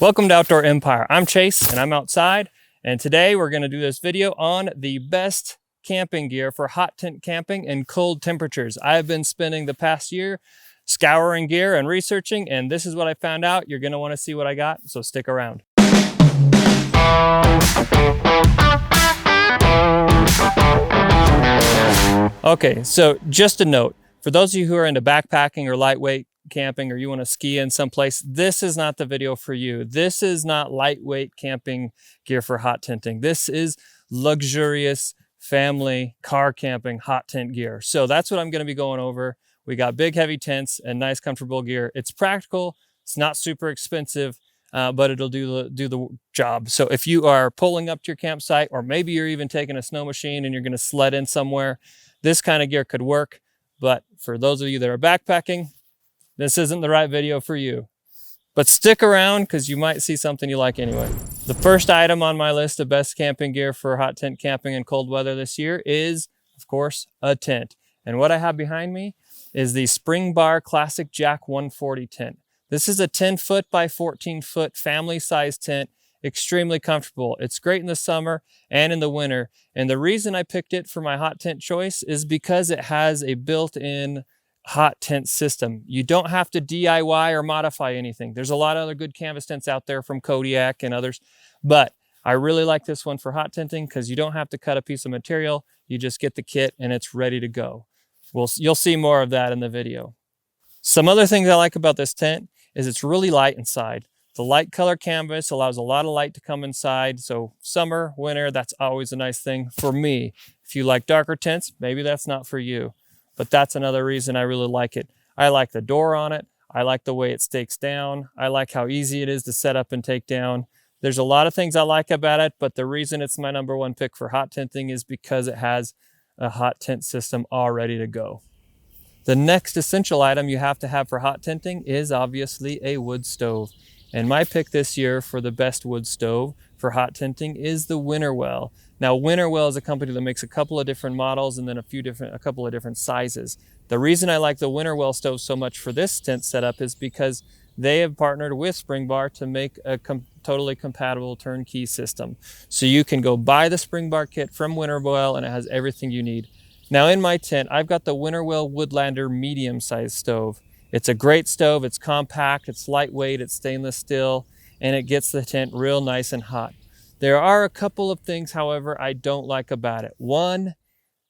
Welcome to Outdoor Empire. I'm Chase and I'm outside, and today we're going to do this video on the best camping gear for hot tent camping in cold temperatures. I have been spending the past year scouring gear and researching, and this is what I found out. You're going to want to see what I got, so stick around. Okay, so just a note, for those of you who are into backpacking or lightweight camping, or you want to ski in someplace, this is not the video for you. This is not lightweight camping gear for hot tenting. This is luxurious family car camping hot tent gear. So that's what I'm going to be going over. We got big heavy tents and nice comfortable gear. It's practical, it's not super expensive, but it'll do the job. So if you are pulling up to your campsite, or maybe you're even taking a snow machine and you're going to sled in somewhere, this kind of gear could work. But for those of you that are backpacking, this isn't the right video for you. But stick around because you might see something you like anyway. The first item on my list of best camping gear for hot tent camping in cold weather this year is, of course, a tent. And what I have behind me is the Spring Bar Classic Jack 140 tent. This is a 10-foot by 14-foot family-sized tent, extremely comfortable. It's great in the summer and in the winter. And the reason I picked it for my hot tent choice is because it has a built-in hot tent system. You don't have to DIY or modify anything. There's a lot of other good canvas tents out there from Kodiak and others, but I really like this one for hot tenting because you don't have to cut a piece of material. You just get the kit and it's ready to go. You'll see more of that in the video. Some other things I like about this tent is it's really light inside. The light color canvas allows a lot of light to come inside. So summer, winter, that's always a nice thing for me. If you like darker tents, maybe that's not for you. But that's another reason I really like it. I like the door on it. I like the way it stakes down. I like how easy it is to set up and take down. There's a lot of things I like about it, but the reason it's my #1 pick for hot tenting is because it has a hot tent system all ready to go. The next essential item you have to have for hot tenting is obviously a wood stove. And my pick this year for the best wood stove for hot tenting is the Winterwell. Now, Winterwell is a company that makes a couple of different models and then a couple of different sizes. The reason I like the Winterwell stove so much for this tent setup is because they have partnered with Spring Bar to make a totally compatible turnkey system. So you can go buy the Spring Bar kit from Winterwell and it has everything you need. Now in my tent, I've got the Winterwell Woodlander medium-sized stove. It's a great stove, it's compact, it's lightweight, it's stainless steel, and it gets the tent real nice and hot. There are a couple of things, however, I don't like about it. One,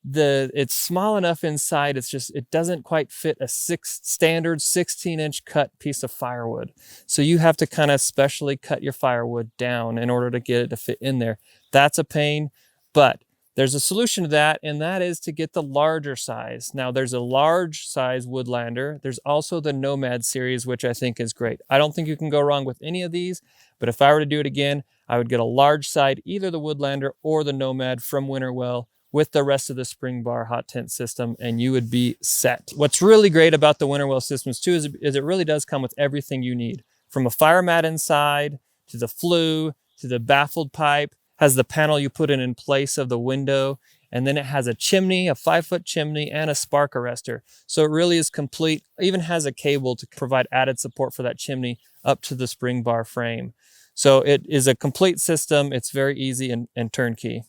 it's small enough inside, it doesn't quite fit a standard 16-inch cut piece of firewood. So you have to kind of specially cut your firewood down in order to get it to fit in there. That's a pain, but there's a solution to that, and that is to get the larger size. Now, there's a large size Woodlander. There's also the Nomad series, which I think is great. I don't think you can go wrong with any of these, but if I were to do it again, I would get a large side, either the Woodlander or the Nomad from Winterwell with the rest of the Spring Bar hot tent system, and you would be set. What's really great about the Winterwell systems too is it really does come with everything you need, from a fire mat inside, to the flue, to the baffled pipe, has the panel you put in place of the window, and then it has a chimney, a 5-foot chimney, and a spark arrestor. So it really is complete. It even has a cable to provide added support for that chimney up to the Spring Bar frame. So it is a complete system. It's very easy and turnkey.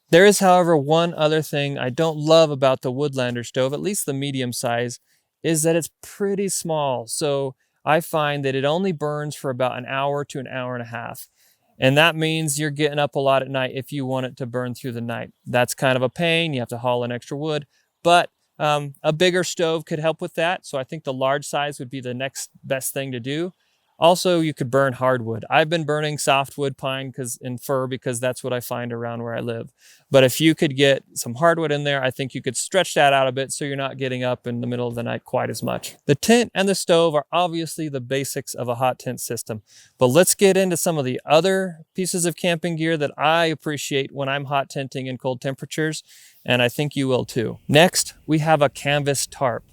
There is, however, one other thing I don't love about the Woodlander stove, at least the medium size, is that it's pretty small. So I find that it only burns for about an hour to an hour and a half. And that means you're getting up a lot at night if you want it to burn through the night. That's kind of a pain. You have to haul in extra wood, but a bigger stove could help with that. So I think the large size would be the next best thing to do. Also, you could burn hardwood. I've been burning softwood pine and fir because that's what I find around where I live. But if you could get some hardwood in there, I think you could stretch that out a bit so you're not getting up in the middle of the night quite as much. The tent and the stove are obviously the basics of a hot tent system. But let's get into some of the other pieces of camping gear that I appreciate when I'm hot tenting in cold temperatures, and I think you will too. Next, we have a canvas tarp.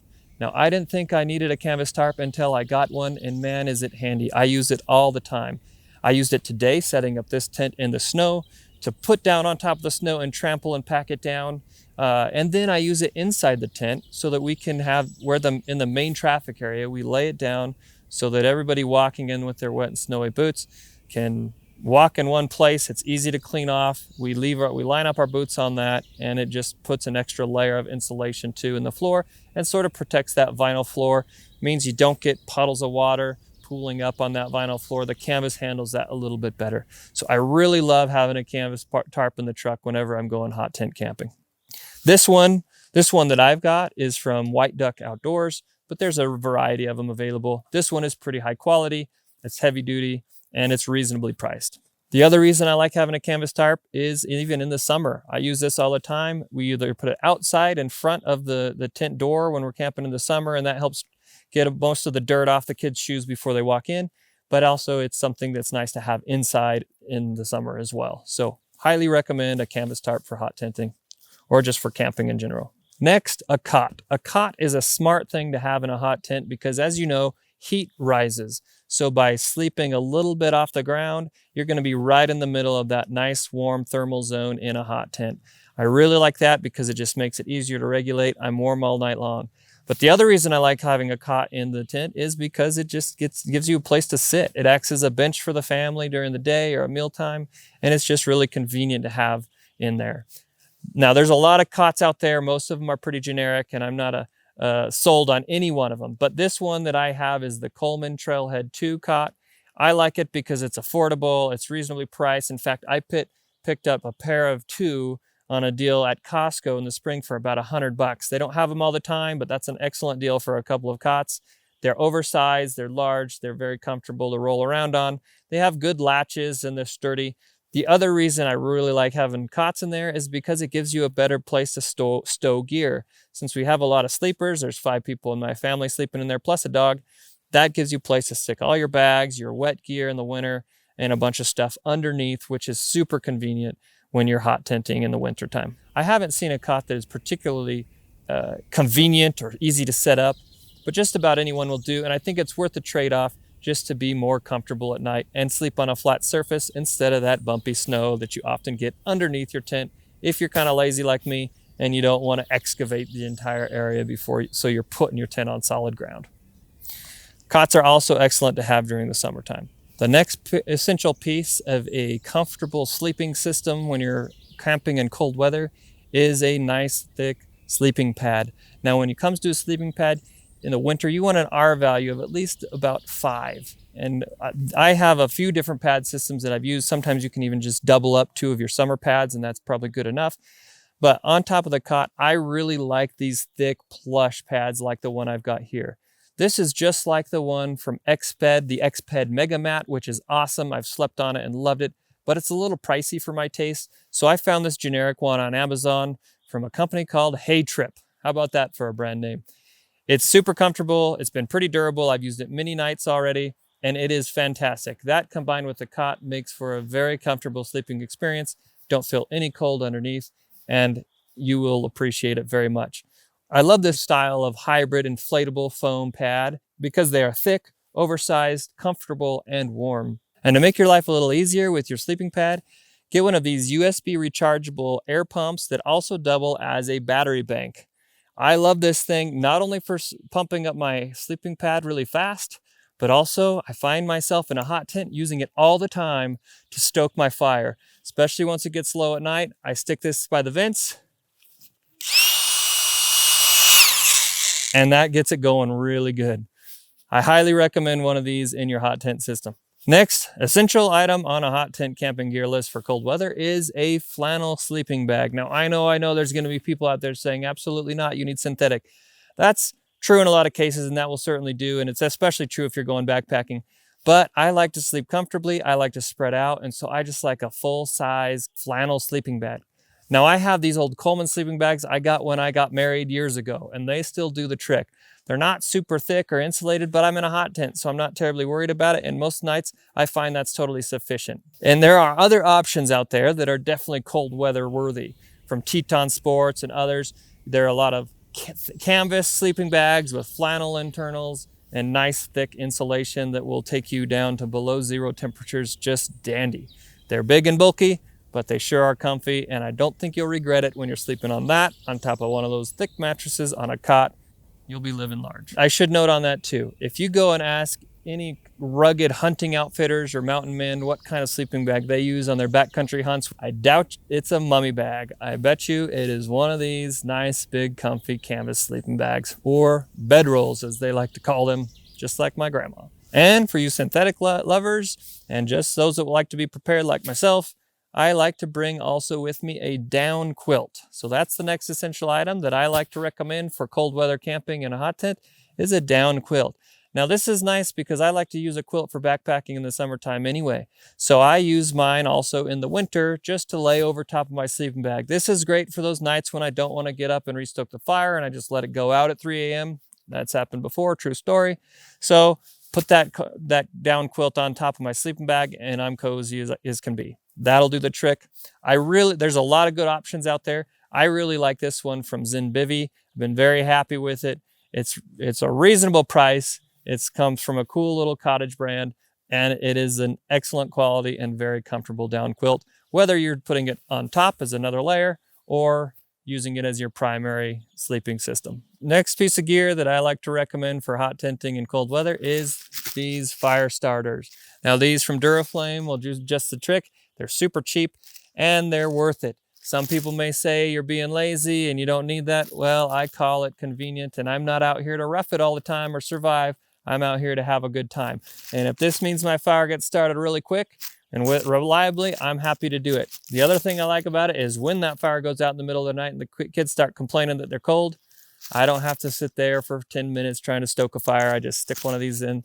Now, I didn't think I needed a canvas tarp until I got one, and man, is it handy. I use it all the time. I used it today setting up this tent in the snow to put down on top of the snow and trample and pack it down. And then I use it inside the tent so that we can wear them in the main traffic area. We lay it down, so that everybody walking in with their wet and snowy boots can walk in one place. It's easy to clean off. We line up our boots on that, and it just puts an extra layer of insulation too in the floor and sort of protects that vinyl floor. Means you don't get puddles of water pooling up on that vinyl floor. The canvas handles that a little bit better. So I really love having a canvas tarp in the truck whenever I'm going hot tent camping. This one that I've got is from White Duck Outdoors, but there's a variety of them available. This one is pretty high quality, it's heavy duty, and it's reasonably priced. The other reason I like having a canvas tarp is even in the summer. I use this all the time. We either put it outside in front of the tent door when we're camping in the summer, and that helps get most of the dirt off the kids' shoes before they walk in, but also it's something that's nice to have inside in the summer as well. So highly recommend a canvas tarp for hot tenting or just for camping in general. Next, a cot. A cot is a smart thing to have in a hot tent because, as you know, heat rises. So by sleeping a little bit off the ground, you're going to be right in the middle of that nice warm thermal zone in a hot tent. I really like that because it just makes it easier to regulate. I'm warm all night long. But the other reason I like having a cot in the tent is because it just gives you a place to sit. It acts as a bench for the family during the day or a mealtime, and it's just really convenient to have in there. Now, there's a lot of cots out there. Most of them are pretty generic, and I'm not sold on any one of them. But this one that I have is the Coleman Trailhead 2 cot. I like it because it's affordable. It's reasonably priced. In fact, I picked up a pair of 2 on a deal at Costco in the spring for about $100. They don't have them all the time, but that's an excellent deal for a couple of cots. They're oversized, they're large, they're very comfortable to roll around on. They have good latches and they're sturdy. The other reason I really like having cots in there is because it gives you a better place to stow gear. Since we have a lot of sleepers, there's 5 people in my family sleeping in there plus a dog, that gives you a place to stick all your bags, your wet gear in the winter, and a bunch of stuff underneath, which is super convenient when you're hot tenting in the wintertime. I haven't seen a cot that is particularly convenient or easy to set up, but just about anyone will do. And I think it's worth the trade-off just to be more comfortable at night and sleep on a flat surface instead of that bumpy snow that you often get underneath your tent if you're kind of lazy like me and you don't want to excavate the entire area so you're putting your tent on solid ground. Cots are also excellent to have during the summertime. The next essential piece of a comfortable sleeping system when you're camping in cold weather is a nice thick sleeping pad. Now, when it comes to a sleeping pad in the winter, you want an R value of at least about 5. And I have a few different pad systems that I've used. Sometimes you can even just double up 2 of your summer pads, and that's probably good enough. But on top of the cot, I really like these thick plush pads like the one I've got here. This is just like the one from Exped, the Exped Mega Mat, which is awesome. I've slept on it and loved it, but it's a little pricey for my taste. So I found this generic one on Amazon from a company called Hey Trip. How about that for a brand name? It's super comfortable. It's been pretty durable. I've used it many nights already, and it is fantastic. That combined with the cot makes for a very comfortable sleeping experience. Don't feel any cold underneath, and you will appreciate it very much. I love this style of hybrid inflatable foam pad because they are thick, oversized, comfortable, and warm. And to make your life a little easier with your sleeping pad, get one of these USB rechargeable air pumps that also double as a battery bank. I love this thing not only for pumping up my sleeping pad really fast, but also I find myself in a hot tent using it all the time to stoke my fire, especially once it gets low at night. I stick this by the vents, and that gets it going really good. I highly recommend one of these in your hot tent system. Next, essential item on a hot tent camping gear list for cold weather is a flannel sleeping bag. Now, I know there's going to be people out there saying, absolutely not, you need synthetic. That's true in a lot of cases, and that will certainly do, and it's especially true if you're going backpacking. But I like to sleep comfortably, I like to spread out, and so I just like a full-size flannel sleeping bag. Now, I have these old Coleman sleeping bags I got when I got married years ago, and they still do the trick. They're not super thick or insulated, but I'm in a hot tent, so I'm not terribly worried about it, and most nights I find that's totally sufficient. And there are other options out there that are definitely cold weather worthy. From Teton Sports and others, there are a lot of canvas sleeping bags with flannel internals and nice thick insulation that will take you down to below 0 temperatures just dandy. They're big and bulky, but they sure are comfy, and I don't think you'll regret it when you're sleeping on that on top of one of those thick mattresses on a cot. You'll be living large. I should note on that too, if you go and ask any rugged hunting outfitters or mountain men what kind of sleeping bag they use on their backcountry hunts. I doubt it's a mummy bag. I bet you it is one of these nice, big, comfy canvas sleeping bags, or bedrolls as they like to call them, just like my grandma. And for you synthetic lovers, and just those that would like to be prepared like myself, I like to bring also with me a down quilt. So that's the next essential item that I like to recommend for cold weather camping in a hot tent, is a down quilt. Now this is nice because I like to use a quilt for backpacking in the summertime anyway. So I use mine also in the winter just to lay over top of my sleeping bag. This is great for those nights when I don't want to get up and restoke the fire and I just let it go out at 3 a.m. That's happened before, true story. So put that down quilt on top of my sleeping bag and I'm cozy as can be. That'll do the trick. There's a lot of good options out there. I really like this one from Zinbivvy. I've been very happy with it. It's a reasonable price. It comes from a cool little cottage brand, and it is an excellent quality and very comfortable down quilt, whether you're putting it on top as another layer or using it as your primary sleeping system. Next piece of gear that I like to recommend for hot tenting in cold weather is these fire starters. Now these from Duraflame will do just the trick. They're super cheap and they're worth it. Some people may say you're being lazy and you don't need that. Well, I call it convenient, and I'm not out here to rough it all the time or survive. I'm out here to have a good time. And if this means my fire gets started really quick and reliably, I'm happy to do it. The other thing I like about it is when that fire goes out in the middle of the night and the kids start complaining that they're cold, I don't have to sit there for 10 minutes trying to stoke a fire. I just stick one of these in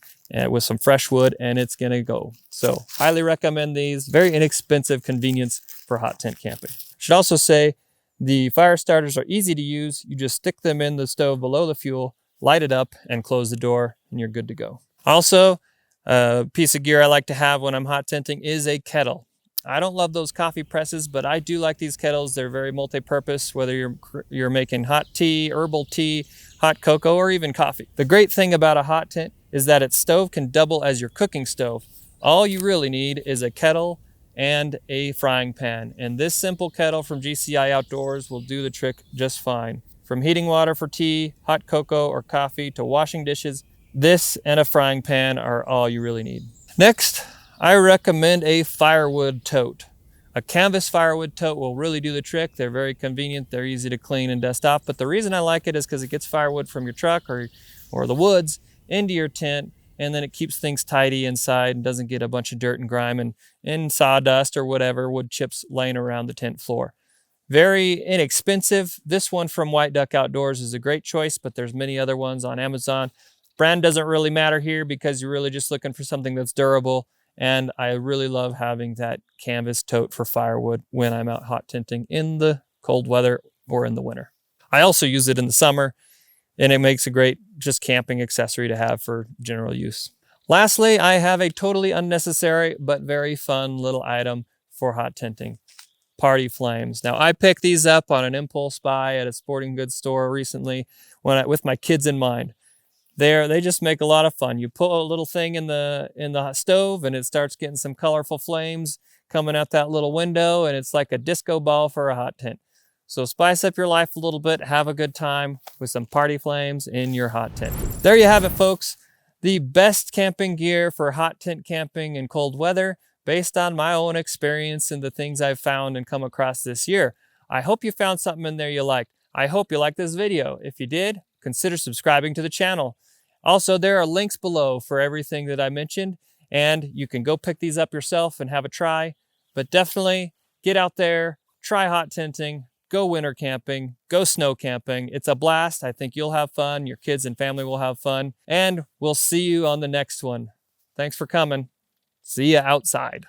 with some fresh wood and it's gonna go. So highly recommend these. Very inexpensive convenience for hot tent camping. Should also say the fire starters are easy to use. You just stick them in the stove below the fuel, light it up and close the door and you're good to go. Also, a piece of gear I like to have when I'm hot tenting is a kettle. I don't love those coffee presses, but I do like these kettles. They're very multi-purpose, whether you're making hot tea, herbal tea, hot cocoa, or even coffee. The great thing about a hot tent is that its stove can double as your cooking stove. All you really need is a kettle and a frying pan. And this simple kettle from GCI Outdoors will do the trick just fine. From heating water for tea, hot cocoa, or coffee to washing dishes, this and a frying pan are all you really need. Next, I recommend a Firewood Tote. A canvas Firewood Tote will really do the trick. They're very convenient. They're easy to clean and dust off. But the reason I like it is because it gets firewood from your truck or the woods into your tent, and then it keeps things tidy inside and doesn't get a bunch of dirt and grime and sawdust or whatever wood chips laying around the tent floor. Very inexpensive. This one from White Duck Outdoors is a great choice, but there's many other ones on Amazon. Brand doesn't really matter here because you're really just looking for something that's durable. And I really love having that canvas tote for firewood when I'm out hot tenting in the cold weather or in the winter. I also use it in the summer, and it makes a great just camping accessory to have for general use. Lastly, I have a totally unnecessary but very fun little item for hot tenting. Party flames. Now I picked these up on an impulse buy at a sporting goods store recently with my kids in mind. They just make a lot of fun. You put a little thing in the stove and it starts getting some colorful flames coming out that little window, and it's like a disco ball for a hot tent. So spice up your life a little bit, have a good time with some party flames in your hot tent. There you have it, folks. The best camping gear for hot tent camping in cold weather based on my own experience and the things I've found and come across this year. I hope you found something in there you liked. I hope you liked this video. If you did, consider subscribing to the channel. Also, there are links below for everything that I mentioned, and you can go pick these up yourself and have a try. But definitely get out there, try hot tenting, go winter camping, go snow camping. It's a blast. I think you'll have fun. Your kids and family will have fun. And we'll see you on the next one. Thanks for coming. See you outside.